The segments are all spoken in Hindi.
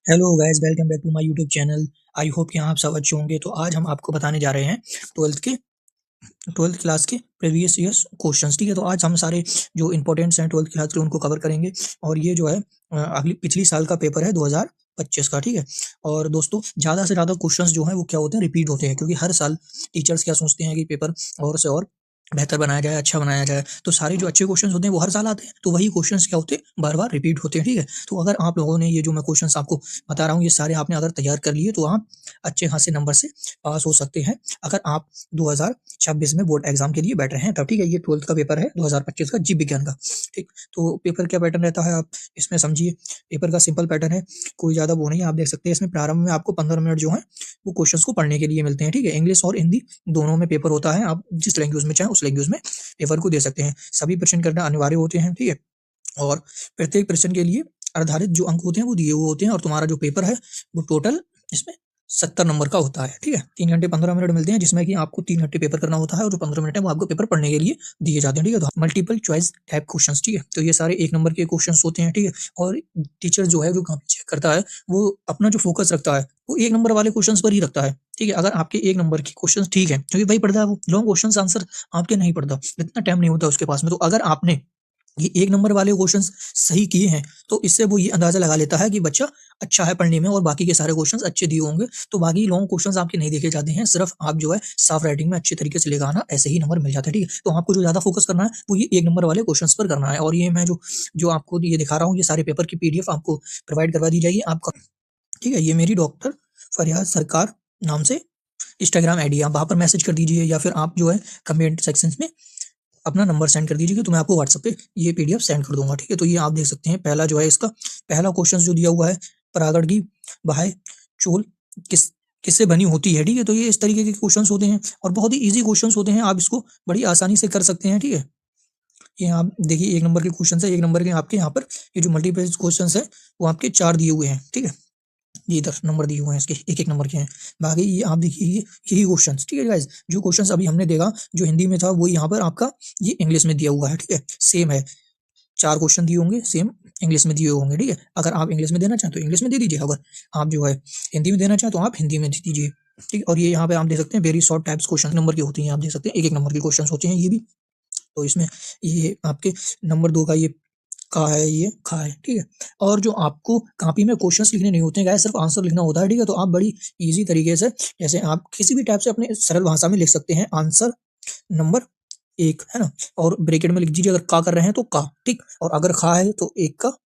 Hello guys, welcome back to my YouTube channel. I hope कि आप सब अच्छे होंगे। तो आज हम आपको बताने जा रहे हैं ट्वेल्थ क्लास के प्रीवियस ईयर्स क्वेश्चंस। ठीक है, तो आज हम सारे जो इंपॉर्टेंट्स हैं ट्वेल्थ क्लास के उनको कवर करेंगे। और ये जो है अगली पिछली साल का पेपर है 2025 का। ठीक है, और दोस्तों ज़्यादा से ज़्यादा क्वेश्चंस जो हैं वो क्या होते हैं, रिपीट होते हैं, क्योंकि हर साल टीचर्स क्या सोचते हैं कि पेपर और से और बेहतर बनाया जाए, अच्छा बनाया जाए। तो सारे जो अच्छे क्वेश्चंस होते हैं वो हर साल आते हैं, तो वही क्वेश्चंस क्या होते हैं, बार-बार रिपीट होते हैं। ठीक है, तो अगर आप लोगों ने ये जो मैं क्वेश्चंस आपको बता रहा हूँ ये सारे आपने अगर तैयार कर लिए तो आप अच्छे खासे नंबर से पास हो सकते हैं, अगर आप 2026 में बोर्ड एग्जाम के लिए बैठ रहे हैं तब। ठीक है, ये 12th का पेपर है 2025 का, जीव विज्ञान का। ठीक, तो पेपर क्या पैटर्न रहता है आप इसमें समझिए। पेपर का सिंपल पैटर्न है, कोई ज़्यादा वो नहीं है। आप देख सकते हैं इसमें प्रारंभ में आपको 15 मिनट जो है वो क्वेश्चंस को पढ़ने के लिए मिलते हैं। ठीक है, इंग्लिश और हिंदी दोनों में पेपर होता है, आप जिस लैंग्वेज में चाहें उस लैंग्वेज में पेपर को दे सकते हैं। सभी प्रश्न करना अनिवार्य होते हैं। ठीक है, और प्रत्येक प्रश्न के लिए आधारित जो अंक होते हैं वो दिए हुए होते हैं, और तुम्हारा जो पेपर है वो टोटल इसमें 70 नंबर का होता है। ठीक है, 3 घंटे 15 मिनट मिलते हैं, जिसमें कि आपको 3 घंटे पेपर करना होता है, और जो 15 मिनट है वो आपको पेपर पढ़ने के लिए दिए जाते हैं। ठीक है, तो मल्टीपल चॉइस टाइप क्वेश्चंस। ठीक है, तो ये सारे 1 नंबर के क्वेश्चंस होते हैं। ठीक है, और टीचर जो है जो कॉपी चेक करता है वो अपना जो फोकस रखता है वो 1 नंबर वाले क्वेश्चंस पर ही रखता है। ठीक है, अगर आपके 1 नंबर के क्वेश्चंस ठीक है, क्योंकि वही पढ़ता है वो, लॉन्ग क्वेश्चंस आंसर आपके नहीं पढ़ता, इतना टाइम नहीं होता उसके पास में। तो अगर आपने ये 1 नंबर वाले क्वेश्चंस सही किए हैं तो इससे वो ये अंदाज़ा लगा लेता है कि बच्चा अच्छा है पढ़ने में, और बाकी के सारे क्वेश्चंस अच्छे दिए होंगे। तो बाकी लॉन्ग क्वेश्चंस आपके नहीं देखे जाते हैं, सिर्फ आप जो है साफ राइटिंग में अच्छे तरीके से लेकर आना, ऐसे ही नंबर मिल जाते हैं। ठीक है, तो आपको जो ज़्यादा फोकस करना है वो ये 1 नंबर वाले क्वेश्चंस पर करना है। और ये मैं जो जो आपको ये दिखा रहा हूँ, ये सारे पेपर की पीडीएफ आपको प्रोवाइड करवा दी जाएगी आपका। ठीक है, ये मेरी डॉक्टर फरियाद सरकार नाम से इंस्टाग्राम आईडी है, आप वहाँ पर मैसेज कर दीजिए, या फिर आप जो है कमेंट सेक्शंस में अपना नंबर सेंड कर दीजिए, तो मैं आपको व्हाट्सएप पे ये पीडीएफ सेंड कर दूंगा। ठीक है, तो ये आप देख सकते हैं, पहला जो है इसका पहला क्वेश्चन जो दिया हुआ है, परागण की बाह्य चोल किस किससे बनी होती है। ठीक है, तो ये इस तरीके के क्वेश्चंस होते हैं, और बहुत ही इजी क्वेश्चंस होते हैं, आप इसको बड़ी आसानी से कर सकते हैं। ठीक है, ये आप देखिए 1 नंबर के क्वेश्चन है, 1 नंबर के आपके यहाँ पर ये जो मल्टीपल क्वेश्चन है वो आपके 4 दिए हुए हैं। ठीक है, ये इधर नंबर दिए हुए हैं इसके, एक-एक नंबर के हैं। बाकी ये आप देखिए यही क्वेश्चंस। ठीक है गाइस, जो क्वेश्चंस अभी हमने देखा जो हिंदी में था वो यहाँ पर आपका ये इंग्लिश में दिया हुआ है। ठीक है, सेम है, 4 क्वेश्चन दिए होंगे, सेम इंग्लिश में दिए होंगे। ठीक है, अगर आप इंग्लिश में देना चाहें तो इंग्लिश में दे दीजिए, अगर आप जो है हिंदी में देना चाहें तो आप हिंदी में दे दीजिए। ठीक है, और ये यहाँ पे आप देख सकते हैं very short types question number की होती हैं, आप देख सकते हैं एक-एक नंबर के क्वेश्चंस होते हैं ये भी। तो इसमें ये आपके नंबर 2 का ये का है, ये खा है। ठीक है, और जो आपको कॉपी में क्वेश्चंस लिखने नहीं होते हैं गाइस, सिर्फ आंसर लिखना होता है। ठीक है, तो आप बड़ी ईज़ी तरीके से, जैसे आप किसी भी टाइप से अपने सरल भाषा में लिख सकते हैं आंसर नंबर 1, है ना? और ब्रैकेट में लिख दीजिए, अगर का कर रहे हैं तो का, ठीक? और अगर खा है तो 1 का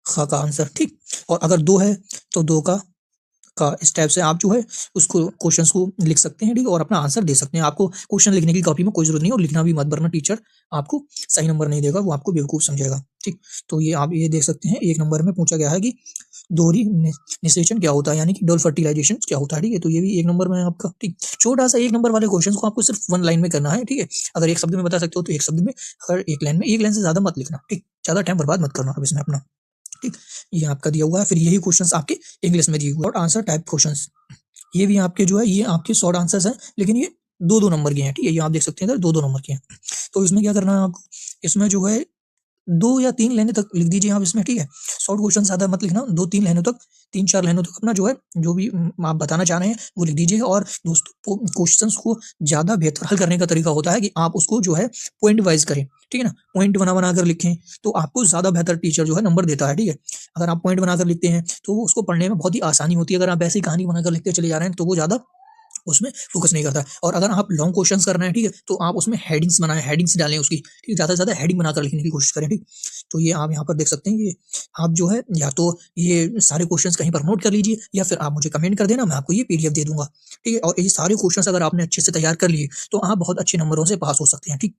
ख का आंसर, ठीक? और अगर 2 है तो 2 का इस टाइप से आप जो है उसको क्वेश्चंस को लिख सकते हैं। ठीक है, और अपना आंसर दे सकते हैं। आपको क्वेश्चन लिखने की कॉपी में कोई ज़रूरत नहीं है, और लिखना भी मत, वरना टीचर आपको सही नंबर नहीं देगा, वो आपको बेवकूफ़ समझेगा। ठीक, तो ये आप ये देख सकते हैं, 1 नंबर में पूछा गया है कि दोहरी निषेचन क्या होता है, यानी कि डबल फर्टिलाइजेशन क्या होता है। ठीक है, तो ये भी 1 नंबर में है आपका। ठीक, छोटा-सा 1 नंबर वाले क्वेश्चन को आपको सिर्फ 1 लाइन में करना है। ठीक है, अगर 1 शब्द में बता सकते हो तो 1 शब्द में, अगर 1 लाइन में, 1 लाइन से ज़्यादा मत लिखना। ठीक, ज़्यादा टाइम बर्बाद मत करना अब इसमें अपना। ठीक, ये आपका दिया हुआ है, फिर यही क्वेश्चंस आपके इंग्लिश में दिए हुए और आंसर टाइप क्वेश्चंस। ये भी आपके जो है ये आपके शॉर्ट आंसर्स हैं, लेकिन ये 2-2 नंबर के हैं। ठीक है, ये आप देख सकते हैं इधर 2-2 नंबर के हैं। तो इसमें क्या करना है आपको, इसमें जो है 2 या 3 लाइनें तक लिख दीजिए आप इसमें। ठीक है, शॉर्ट क्वेश्चन ज़्यादा मत लिखना, 2-3 लाइनों तक, 3-4 लाइनों तक अपना जो है जो भी आप बताना चाह रहे हैं वो लिख दीजिए। और दोस्तों क्वेश्चंस को ज़्यादा बेहतर हल करने का तरीका होता है कि आप उसको जो है पॉइंट वाइज़ करें। ठीक है ना, पॉइंट बना-बना कर लिखें, तो आपको ज़्यादा बेहतर टीचर जो है नंबर देता है। ठीक है, अगर आप पॉइंट बनाकर लिखते हैं तो वो उसको पढ़ने में बहुत ही आसानी होती है। अगर आप ऐसे ही कहानी बनाकर लिखते चले जा रहे हैं तो वो ज़्यादा उसमें फ़ोकस नहीं करता। और अगर आप लॉन्ग क्वेश्चंस कर रहे हैं, ठीक है, तो आप उसमें हेडिंग्स बनाएँ, हेडिंग्स डालें उसकी, ठीक है, ज़्यादा से ज़्यादा हेडिंग बनाकर लिखने की कोशिश करें। ठीक, तो ये आप यहाँ पर देख सकते हैं, ये आप जो है या तो ये सारे क्वेश्चंस कहीं पर नोट कर लीजिए, या फिर आप मुझे कमेंट कर देना, मैं आपको ये पीडीएफ दे दूँगा। ठीक है, और ये सारे क्वेश्चंस अगर आपने अच्छे से तैयार कर लिए, तो आप बहुत अच्छे नंबरों से पास हो सकते हैं। ठीक,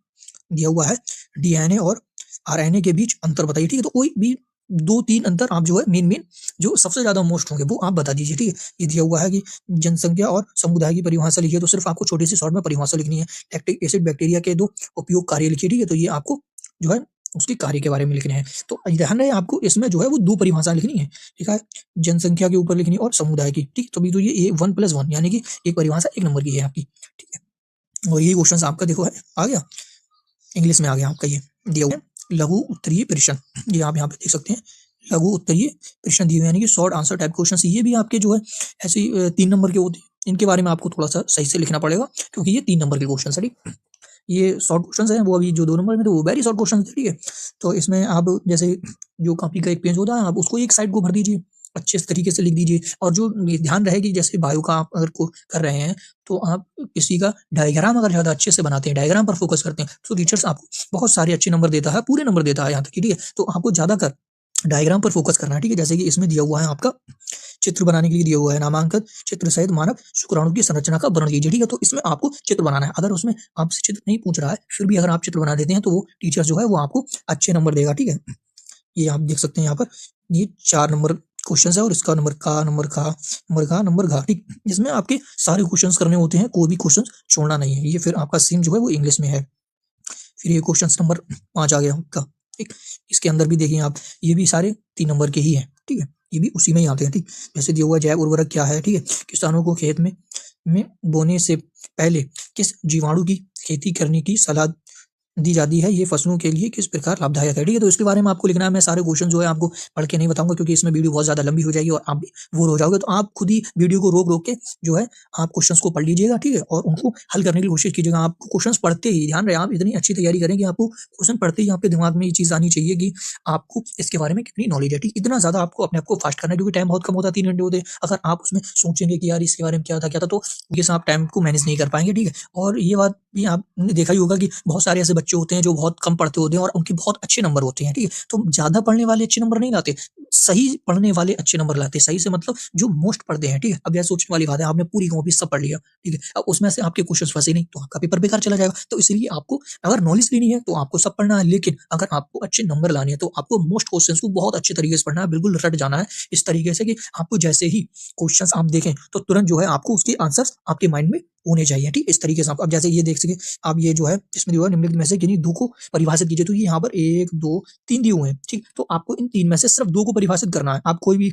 दिया हुआ है डीएनए और आरएनए के बीच अंतर बताइए। ठीक है, तो कोई भी 2-3 अंतर आप जो है मेन जो सबसे ज़्यादा मोस्ट होंगे वो आप बता दीजिए। ठीक है, ये दिया हुआ है कि जनसंख्या और समुदाय की परिभाषा लिखिए, तो सिर्फ आपको छोटी सी शॉर्ट में परिभाषा लिखनी है। लैक्टिक एसिड बैक्टीरिया के 2 उपयोग कार्य लिखिए। ठीक है, तो ये आपको जो है उसके कार्य के बारे में लिखने हैं। तो ध्यान रहे आपको इसमें जो है वो 2 परिभाषा लिखनी है। ठीक है, जनसंख्या के ऊपर लिखनी है और समुदाय की। ठीक, तभी तो ये 1 + 1 यानी कि एक परिभाषा 1 नंबर की है आपकी। ठीक है, और यही क्वेश्चन आपका देखो है आ गया, इंग्लिश में आ गया आपका, ये दिया हुआ है लघु उत्तरीय प्रश्न। ये आप यहाँ पे देख सकते हैं, लघु उत्तरीय प्रश्न दिए हुए, यानी कि शॉर्ट आंसर टाइप क्वेश्चन। ये भी आपके जो है ऐसे 3 नंबर के होते हैं। इनके बारे में आपको थोड़ा-सा सही से लिखना पड़ेगा, क्योंकि ये 3 नंबर के क्वेश्चन है, ठीक? ये शॉर्ट क्वेश्चंस हैं, वो अभी जो 2 नंबर में थे वो वेरी शॉर्ट क्वेश्चन थे, ठीक है? तो इसमें आप जैसे जो कॉपी का एक पेज होता है, आप उसको एक साइड को भर दीजिए, अच्छे से तरीके से लिख दीजिए, और जो ये ध्यान रहे कि जैसे बायो का आप अगर को कर रहे हैं, तो आप किसी का डायग्राम अगर ज़्यादा अच्छे से बनाते हैं, डायग्राम पर फोकस करते हैं, तो टीचर्स आपको बहुत सारे अच्छे नंबर देता है, पूरे नंबर देता है यहाँ तक कि, ठीक है? तो आपको ज़्यादातर डायग्राम पर फोकस करना है, ठीक है? जैसे कि इसमें दिया हुआ है आपका चित्र बनाने के लिए दिया हुआ है, नामांकित चित्र सहित मानव शुक्राणु की संरचना का वर्णन कीजिए, ठीक है? तो इसमें आपको चित्र बनाना है। अगर उसमें आपसे चित्र नहीं पूछ रहा है, फिर भी अगर आप चित्र बना देते हैं, तो वो टीचर जो है वो आपको अच्छे नंबर देगा, ठीक है? ये आप देख सकते हैं यहाँ पर, ये 4 नंबर क्वेश्चंस है, और इसका नंबर का, नंबर का, नंबर का, नंबर घा, ठीक? इसमें आपके सारे क्वेश्चंस करने होते हैं, कोई भी क्वेश्चन छोड़ना नहीं है। ये फिर आपका सेम जो है वो इंग्लिश में है। फिर ये क्वेश्चन नंबर 5 आ गया आपका, ठीक? इसके अंदर भी देखिए आप, ये भी सारे 3 नंबर के ही हैं, ठीक है? ये भी उसी में ही आते हैं, ठीक? जैसे दिया हुआ जैव उर्वरक क्या है, ठीक है? किसानों को खेत में बोने से पहले किस जीवाणु की खेती करने की सलाह दी जाती है, ये फसलों के लिए किस प्रकार लाभदायक है, ठीक है? तो इसके बारे में आपको लिखना है। मैं सारे क्वेश्चन जो है आपको पढ़ के नहीं बताऊंगा, क्योंकि इसमें वीडियो बहुत ज़्यादा लंबी हो जाएगी और आप भी बोर हो जाओगे। तो आप खुद ही वीडियो को रोक-रोक के जो है आप क्वेश्चंस को पढ़ लीजिएगा, ठीक है? और उनको हल करने की कोशिश कीजिएगा। आपको क्वेश्चंस पढ़ते ही, ध्यान रहे, आप इतनी अच्छी तैयारी करें कि आपको क्वेश्चन पढ़ते ही आपके दिमाग में ये चीज़ आनी चाहिए कि आपको इसके बारे में कितनी नॉलेज है, ठीक? इतना ज़्यादा आपको अपने आप को फास्ट करना है, क्योंकि टाइम बहुत कम होता है, 3 घंटे होते हैं। अगर आप उसमें सोचेंगे कि यार इसके बारे में क्या था, तो ये आप टाइम को मैनेज नहीं कर पाएँगे, ठीक है? और ये बात भी आपने देखा ही होगा कि बहुत सारे ऐसे बच्चे होते हैं जो बहुत कम पढ़ते होते हैं और उनके बहुत अच्छे नंबर होते हैं, ठीक है? तो ज़्यादा पढ़ने वाले अच्छे नंबर नहीं लाते, सही पढ़ने वाले अच्छे नंबर लाते हैं। सही से मतलब जो मोस्ट पढ़ते हैं, ठीक है? अब यह सोचने वाली बात है, आपने पूरी कॉपी सब पढ़ लिया, ठीक है? अब उसमें से आपके क्वेश्चंस फँसे नहीं, तो आपका पेपर बेकार चला जाएगा। तो इसलिए आपको अगर नॉलेज लेनी है, तो आपको सब पढ़ना है, लेकिन अगर आपको अच्छे नंबर लाने हैं, तो आपको मोस्ट क्वेश्चंस को बहुत अच्छे तरीके से पढ़ना है, बिल्कुल रट जाना है, इस तरीके से कि आपको जैसे ही क्वेश्चंस आप देखें, तो तुरंत जो है आपको उसके आंसर्स आपके माइंड में होने चाहिए, ठीक? इस तरीके से आप अब जैसे ये देख सकें, आप ये जो है इसमें दिया हुआ है निम्नलिखित में से किन्हीं 2 को परिभाषित कीजिए। तो ये यहाँ पर 1, 2, 3 दिए हुए हैं, ठीक? तो आपको इन 3 में से सिर्फ 2 को परिभाषित करना है। आप कोई भी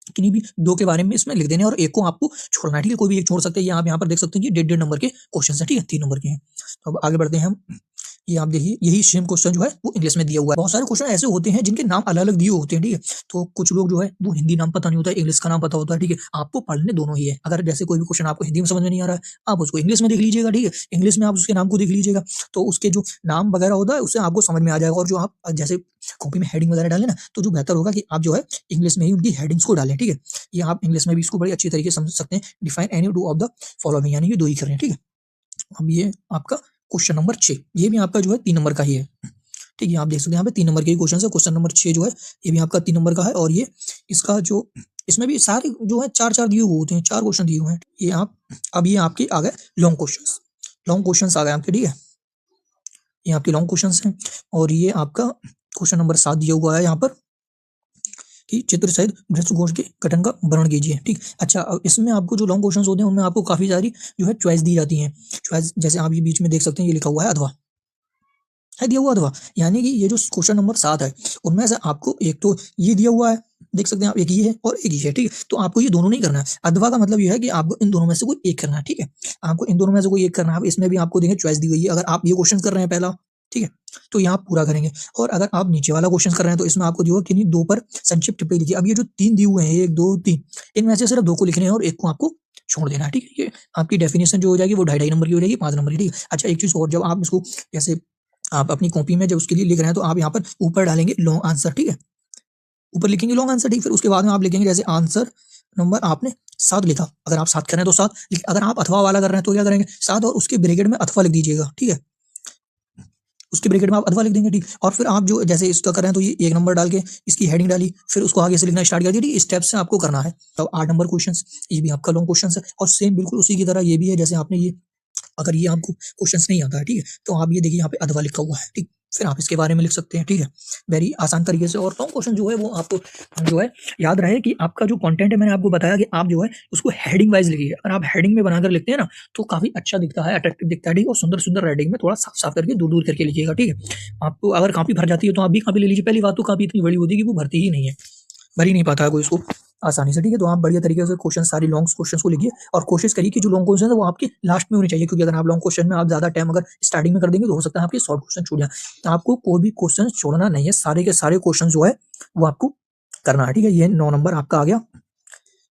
किन्हीं भी 2 के बारे में इसमें लिख देने हैं और 1 को आपको छोड़ना है, ठीक है? कोई भी 1 छोड़ सकते हैं। ये आप यहाँ पर देख सकते हैं कि डेढ़-डेढ़ नंबर के क्वेश्चन है, ठीक है? 3 नंबर के हैं। तो अब आगे बढ़ते हैं हम। ये आप देखिए, यही सेम क्वेश्चन जो है वो इंग्लिश में दिया हुआ है। बहुत सारे क्वेश्चन ऐसे होते हैं जिनके नाम अलग-अलग दिए होते हैं, ठीक है? तो कुछ लोग जो है वो हिंदी नाम पता नहीं होता है, इंग्लिश का नाम पता होता है, ठीक है? आपको पढ़ने दोनों ही है। अगर जैसे कोई भी क्वेश्चन आपको हिंदी में समझ में नहीं आ रहा है, आप उसको इंग्लिश में देख लीजिएगा, ठीक है? इंग्लिश में आप उसके नाम को देख लीजिएगा, तो उसके जो नाम वगैरह होता है उससे आपको समझ में आ जाएगा। और जो आप जैसे कॉपी में हेडिंग वगैरह डालें ना, तो जो बेहतर होगा कि आप जो है इंग्लिश में ही उनकी हेडिंग्स को डालें, ठीक है? ये आप इंग्लिश में भी इसको बड़ी अच्छी तरीके से समझ सकते हैं। Define any 2 of the following, यानी कि 2 ही कर रहे हैं, ठीक है? अब ये आपका क्वेश्चन नंबर 6, ये भी आपका जो है 3 नंबर का ही है, ठीक है? आप देख सकते हैं यहाँ पे 3 नंबर के ही क्वेश्चन है। क्वेश्चन नंबर 6 जो है ये भी आपका 3 नंबर का है, और ये इसका जो इसमें भी सारे जो है 4-4 दिए हुए होते हैं, 4 क्वेश्चन दिए हुए हैं। ये आप अब ये आपके आ गए लॉन्ग क्वेश्चंस, लॉन्ग क्वेश्चंस आ गए आपके, ठीक है? ये आपके लॉन्ग क्वेश्चंस हैं, और ये आपका क्वेश्चन नंबर 7 दिया हुआ है यहाँ पर कि चित्र सहित वृक्षकोश के गठन का वर्णन कीजिए, ठीक? अच्छा, अब इसमें आपको जो लॉन्ग क्वेश्चंस होते हैं उनमें आपको काफ़ी सारी जो है चॉइस दी जाती हैं। चॉइस जैसे आप ये बीच में देख सकते हैं, ये लिखा हुआ है अथवा, है दिया हुआ अथवा, यानी कि ये जो क्वेश्चन नंबर 7 है, उनमें से आपको एक तो ये दिया हुआ है, देख सकते हैं आप, एक ये है और एक ये है, ठीक है? तो आपको ये दोनों नहीं करना है। अथवा का मतलब ये है कि आपको इन दोनों में से कोई एक करना है, ठीक है? आपको इन दोनों में से कोई एक करना है। अब इसमें भी आपको देखिए चॉइस दी हुई है। अगर आप ये क्वेश्चन कर रहे हैं पहला, ठीक है? तो यहाँ आप पूरा करेंगे, और अगर आप नीचे वाला क्वेश्चन कर रहे हैं, तो इसमें आपको दिया हुआ किन्हीं 2 पर संक्षिप्त टिप्पणी लिखिए। अब ये जो 3 दिए हुए हैं, 1, 2, 3, इनमें से सिर्फ 2 को लिखने हैं और 1 को आपको छोड़ देना है, ठीक है? ये आपकी डेफिनिशन जो हो जाएगी वो ढाई-ढाई नंबर की हो जाएगी, 5 नंबर की, ठीक है? अच्छा, एक चीज़ और, जब आप इसको जैसे आप अपनी कॉपी में जब उसके लिए लिख रहे हैं, तो आप यहाँ पर ऊपर डालेंगे लॉन्ग आंसर, ठीक है? ऊपर लिखेंगे लॉन्ग आंसर, ठीक? फिर उसके बाद में आप लिखेंगे जैसे आंसर नंबर आपने 7 लिखा, अगर आप 7 कर रहे हैं तो 7 अगर आप अथवा वाला कर रहे हैं तो क्या करेंगे, 7 और उसके ब्रैकेट में अथवा लिख दीजिएगा, ठीक है? उसके ब्रैकेट में आप अथवा लिख देंगे, ठीक? और फिर आप जो जैसे इसका कर रहे हैं, तो ये 1 नंबर डाल के इसकी हेडिंग डाली, फिर उसको आगे से लिखना स्टार्ट कर दिया, ठीक? इस स्टेप से आपको करना है। तो 8 नंबर क्वेश्चंस, ये भी आपका लॉन्ग क्वेश्चंस है, और सेम बिल्कुल उसी की तरह ये भी है। जैसे आपने ये, अगर ये आपको क्वेश्चंस नहीं आता है, ठीक है? तो आप ये देखिए यहाँ पे अथवा लिखा हुआ है, ठीक? फिर आप इसके बारे में लिख सकते हैं, ठीक है? वेरी आसान तरीके से। और लॉन्ग क्वेश्चन जो है वो आपको जो है याद रहे कि आपका जो कंटेंट है, मैंने आपको बताया कि आप जो है उसको हेडिंग वाइज लिखिए। अगर आप हेडिंग में बनाकर लिखते हैं ना, तो काफ़ी अच्छा दिखता है, अट्रैक्टिव दिखता है, ठीक है? और सुंदर-सुंदर राइटिंग में थोड़ा साफ-साफ करके, दूर-दूर करके लिखिएगा, ठीक है? आपको अगर कॉपी भर जाती है, तो आप भी कॉपी ले लीजिए। पहली बात तो कॉपी इतनी बड़ी होती है कि वो भरती ही नहीं है, भर ही नहीं पाता है कोई इसको आसानी से, ठीक है? तो आप बढ़िया तरीके से क्वेश्चन, सारी लॉन्ग क्वेश्चंस को लिखिए, और कोशिश करिए कि जो लॉन्ग क्वेश्चन है वो आपके लास्ट में होने चाहिए, क्योंकि अगर आप लॉन्ग क्वेश्चन में आप ज़्यादा टाइम अगर स्टार्टिंग में कर देंगे, तो हो सकता है आपके शॉर्ट क्वेश्चन छूट जाए। तो आपको कोई भी क्वेश्चन छोड़ना नहीं है, सारे के सारे क्वेश्चन जो है वो आपको करना है, ठीक है। ये 9 नंबर आपका आ गया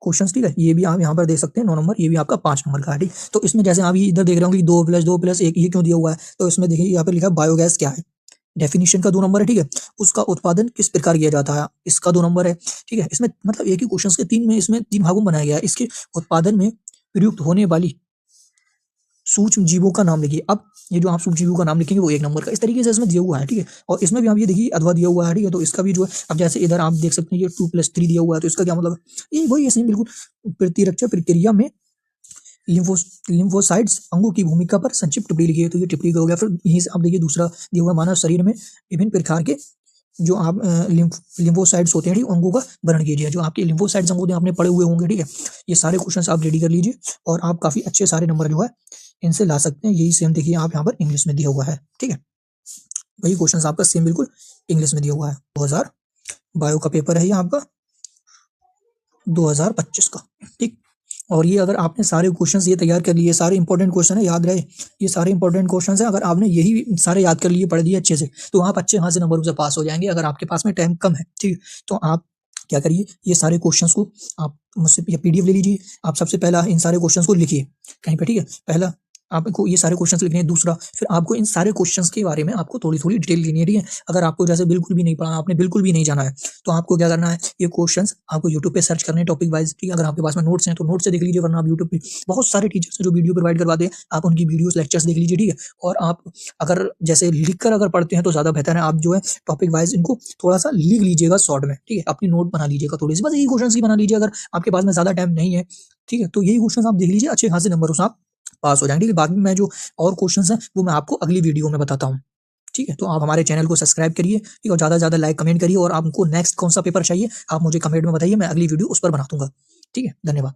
क्वेश्चन, ठीक है। ये भी आप यहाँ पर देख सकते हैं 9 नंबर, ये भी आपका 5 नंबर का है, ठीक। तो इसमें जैसे आप इधर देख रहे होंगे 2+2+1 ये क्यों दिया हुआ है, तो इसमें देखिए यहाँ पे लिखा है बायोगैस क्या है, डेफिनेशन का 2 नंबर है, ठीक है। उसका उत्पादन किस प्रकार किया जाता है, इसका 2 नंबर है, ठीक है। इसमें मतलब एक ही क्वेश्चन के 3 में इसमें 3 भागों में बनाया गया है। इसके उत्पादन में प्रयुक्त होने वाली सूक्ष्म जीवों का नाम लिखिए। अब ये जो आप सूक्ष्म जीवों का नाम लिखेंगे वो 1 नंबर का, इस तरीके से इसमें दिया हुआ है, ठीक है। और इसमें भी आप ये देखिए अथवा दिया हुआ है, ठीक है। तो इसका भी जो है, अब जैसे इधर आप देख सकते हैं ये 2+3 दिया हुआ है, तो इसका क्या मतलब है, ये वही ऐसे ही बिल्कुल प्रतिरक्षा प्रक्रिया में लिम्फोसाइट्स अंगों की भूमिका पर संक्षिप्त टिप्पणी लिखी है, तो ये टिप्पणी का हो गया। फिर यहीं से आप देखिए दूसरा दिया हुआ मानव शरीर में विभिन्न प्रकार के जो आप लिम्फोसाइट्स होते हैं, ठीक, अंगों का वर्णन कीजिए। जो आपके लिम्फोसाइट्स अंगों आपने पढ़े हुए होंगे, ठीक है। ये सारे क्वेश्चंस आप रेडी कर लीजिए और आप काफी अच्छे सारे नंबर जो है इनसे ला सकते हैं। यही सेम देखिए आप यहाँ पर इंग्लिश में दिया हुआ है, ठीक है। वही क्वेश्चंस आपका सेम बिल्कुल इंग्लिश में दिया हुआ है। 2000 बायो का पेपर है ये आपका 2025 का, ठीक। और ये अगर आपने सारे क्वेश्चंस ये तैयार कर लिए, सारे इंपॉर्टेंट क्वेश्चन है, याद रहे ये सारे इंपॉर्टेंट क्वेश्चंस हैं, अगर आपने यही सारे याद कर लिए, पढ़ दिए अच्छे से, तो आप अच्छे खासे नंबरों से पास हो जाएंगे। अगर आपके पास में टाइम कम है, ठीक, तो आप क्या करिए, ये सारे क्वेश्चंस को आप मुझसे पीडीएफ ले लीजिए। आप सबसे पहला इन सारे क्वेश्चंस को लिखिए कहीं पे, ठीक है। पहला आपको ये सारे क्वेश्चंस लिखने हैं। दूसरा फिर आपको इन सारे क्वेश्चंस के बारे में आपको थोड़ी-थोड़ी डिटेल लेनी है, ठीक है। अगर आपको जैसे बिल्कुल भी नहीं पढ़ा, आपने बिल्कुल भी नहीं जाना है, तो आपको क्या करना है, ये क्वेश्चंस आपको यूट्यूब पे सर्च करने हैं टॉपिक वाइज़, ठीक है। अगर आपके पास में नोट्स हैं तो नोट्स से देख लीजिए, वरना आप यूट्यूब पे बहुत सारे टीचर्स हैं जो वीडियो प्रोवाइड करवाते हैं, आप उनकी वीडियोज़ लेक्चर्स देख लीजिए, ठीक है। और आप अगर जैसे लिख कर अगर पढ़ते हैं तो ज़्यादा बेहतर है। आप जो है टॉपिक वाइज़ इनको थोड़ा-सा लिख लीजिएगा शॉर्ट में, ठीक है। अपनी नोट बना लीजिएगा थोड़ी-सी, बस यही क्वेश्चंस ही बना लीजिए अगर आपके पास में ज़्यादा टाइम नहीं है, ठीक है। तो यही क्वेश्चंस आप देख लीजिए, अच्छे खासे नंबरों से आप पास हो जाएँगे, ठीक है। बाद में मैं जो और क्वेश्चंस हैं वो मैं आपको अगली वीडियो में बताता हूँ, ठीक है। तो आप हमारे चैनल को सब्सक्राइब करिए, ठीक है, और ज़्यादा से ज़्यादा लाइक कमेंट करिए। और आपको नेक्स्ट कौन सा पेपर चाहिए आप मुझे कमेंट में बताइए, मैं अगली वीडियो उस पर बना दूंगा, ठीक है। धन्यवाद।